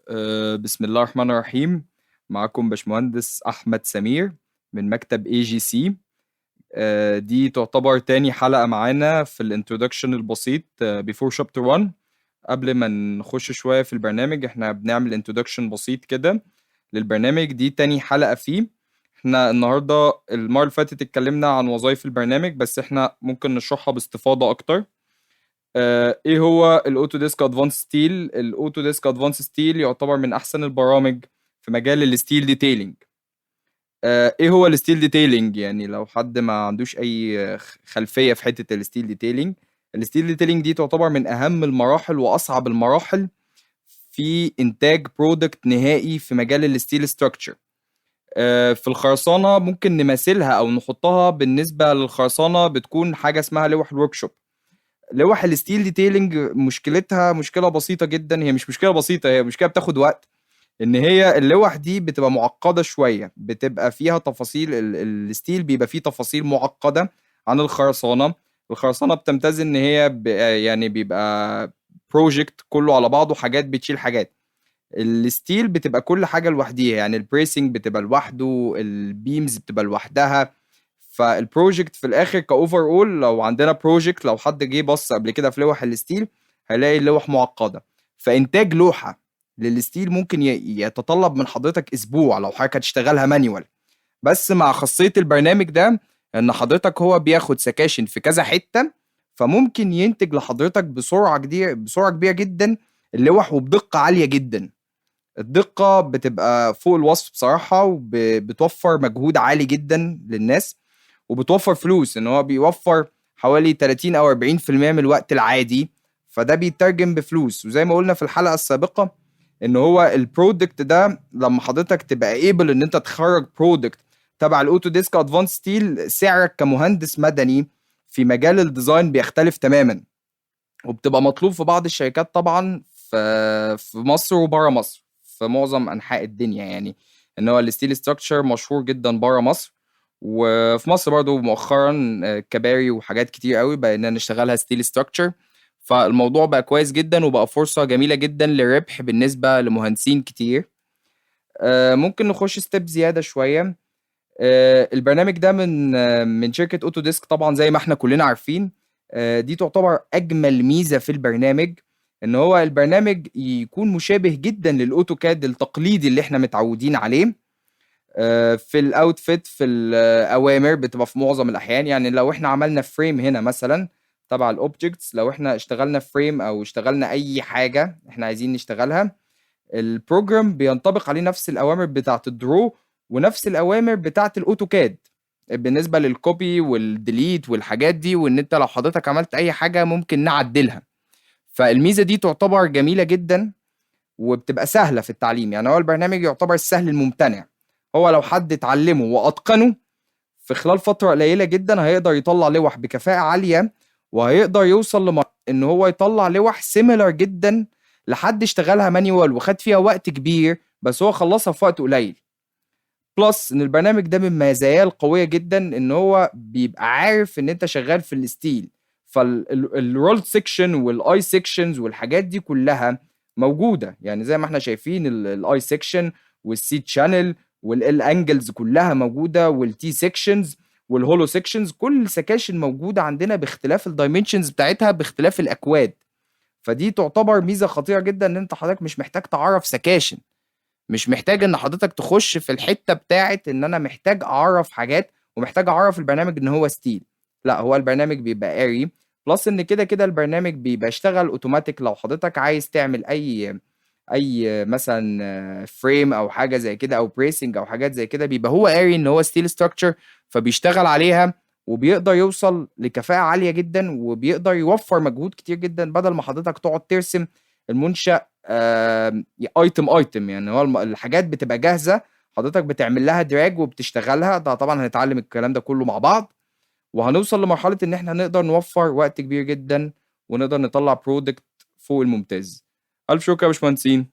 بسم الله الرحمن الرحيم. معكم باشمهندس أحمد سمير من مكتب EGC. دي تعتبر تاني حلقة معانا في الانترودكشن البسيط before chapter 1. قبل ما نخش شوية في البرنامج احنا بنعمل انترودكشن بسيط كده للبرنامج. دي تاني حلقة فيه. احنا النهاردة المرة اللي فاتت اتكلمنا عن وظائف البرنامج، بس احنا ممكن نشرحها باستفاضة أكتر. ايه هو الاوتوديسك ادفانس ستيل؟ الاوتوديسك ادفانس ستيل يعتبر من احسن البرامج في مجال الستيل ديتيلينج. ايه هو الستيل ديتيلينج؟ يعني لو حد ما عندوش اي خلفية في حتة الستيل ديتيلينج، الستيل ديتيلينج دي تعتبر من اهم المراحل واصعب المراحل في انتاج برودكت نهائي في مجال الستيل ستراكشر. في الخرسانة ممكن نمثلها او نحطها بالنسبة للخرسانة بتكون حاجة اسمها لوح الورك شوب. لوح الستيل ديتيلينج مشكلتها مشكلة بسيطة جدا، هي مش مشكلة بسيطة، هي مشكلة بتاخد وقت. ان هي اللوح دي بتبقى معقدة شوية، بتبقى فيها تفاصيل الستيل بيبقى فيه تفاصيل معقدة عن الخرسانة. الخرسانة بتمتاز ان هي يعني بيبقى بروجكت كله على بعضه، حاجات بتشيل حاجات. الستيل بتبقى كل حاجة لوحديها، يعني البريسنج بتبقى لوحده، البيمز بتبقى لوحدها. فالبروجكت في الاخر كاوفر اول، لو عندنا بروجكت، لو حد جه بص قبل كده في لوح الستيل هيلاقي اللوح معقده. فانتاج لوحه للستيل ممكن يتطلب من حضرتك اسبوع لو حضرتك هتشتغلها مانيوال. بس مع خاصيه البرنامج ده ان حضرتك هو بياخد سكاشن في كذا حته، فممكن ينتج لحضرتك بسرعه كبيره جدا اللوح وبدقه عاليه جدا. الدقه بتبقى فوق الوصف بصراحه، وبتوفر مجهود عالي جدا للناس، وبتوفر فلوس. ان هو بيوفر حوالي 30 او 40% من الوقت العادي، فده بيترجم بفلوس. وزي ما قلنا في الحلقة السابقة ان هو البرودكت ده لما حضرتك تبقى ايبل ان انت تخرج برودكت تبع الاوتو ديسك ادفانس ستيل، سعرك كمهندس مدني في مجال الديزاين بيختلف تماما، وبتبقى مطلوب في بعض الشركات طبعا في مصر وبره مصر، في معظم انحاء الدنيا. يعني ان هو الستيل ستراكشر مشهور جدا بره مصر، وفي مصر برضو مؤخرا كباري وحاجات كتير قوي بقينا نشتغلها ستيل ستراكشر. فالموضوع بقى كويس جدا، وبقى فرصة جميلة جدا للربح بالنسبة لمهندسين كتير. ممكن نخش ستيب زيادة شوية. البرنامج ده من شركة اوتوديسك طبعا زي ما احنا كلنا عارفين. دي تعتبر اجمل ميزة في البرنامج، ان هو البرنامج يكون مشابه جدا للاوتوكاد التقليدي اللي احنا متعودين عليه. في الاوتفيت، في الاوامر بتبقى في معظم الاحيان. يعني لو احنا عملنا فريم هنا مثلا تبع الاوبجكتس، لو احنا اشتغلنا فريم او اشتغلنا اي حاجة احنا عايزين نشتغلها، البروجرام بينطبق عليه نفس الاوامر بتاعه الدرو ونفس الاوامر بتاعه الاوتوكاد بالنسبه للكوبي والديليت والحاجات دي، وان انت لو حضرتك عملت اي حاجه ممكن نعدلها. فالميزه دي تعتبر جميله جدا، وبتبقى سهله في التعليم. يعني هو البرنامج يعتبر السهل الممتنع. هو لو حد اتعلمه واتقنه في خلال فتره قليله جدا هيقدر يطلع لوح بكفاءه عاليه، وهيقدر يوصل ان هو يطلع لوح سيميلر جدا لحد اشتغلها مانيوال وخد فيها وقت كبير بس هو خلصها في وقت قليل. بلس ان البرنامج ده من مزاياه القويه جدا ان هو بيبقى عارف ان انت شغال في الستيل، فالرول سيكشن والاي سيكشنز والحاجات دي كلها موجوده. يعني زي ما احنا شايفين الاي سيكشن والسي تشانل والال انجلز كلها موجوده، والتي سيكشنز والهولو سيكشنز، كل السكاشن موجوده عندنا باختلاف الدايمنشنز بتاعتها، باختلاف الاكواد. فدي تعتبر ميزه خطيره جدا ان انت حضرتك مش محتاج تعرف سكاشن، مش محتاج ان حضرتك تخش في الحته بتاعت ان انا محتاج اعرف حاجات ومحتاج اعرف البرنامج ان هو ستيل. لا، هو البرنامج بيبقى قاري. بلس ان كده كده البرنامج بيبقى اشتغل اوتوماتيك. لو حضرتك عايز تعمل اي مثلا فريم او حاجه زي كده او بريسنج او حاجات زي كده، بيبقى هو قاري ان هو ستيل ستراكشر، فبيشتغل عليها وبيقدر يوصل لكفاءه عاليه جدا، وبيقدر يوفر مجهود كتير جدا بدل ما حضرتك تقعد ترسم المنشأ ايتم ايتم. يعني هو الحاجات بتبقى جاهزه، حضرتك بتعمل لها دراج وبتشتغلها. ده طبعا هنتعلم الكلام ده كله مع بعض، وهنوصل لمرحله ان احنا نقدر نوفر وقت كبير جدا ونقدر نطلع برودكت فوق الممتاز. الف شكر يا باشمهندسين.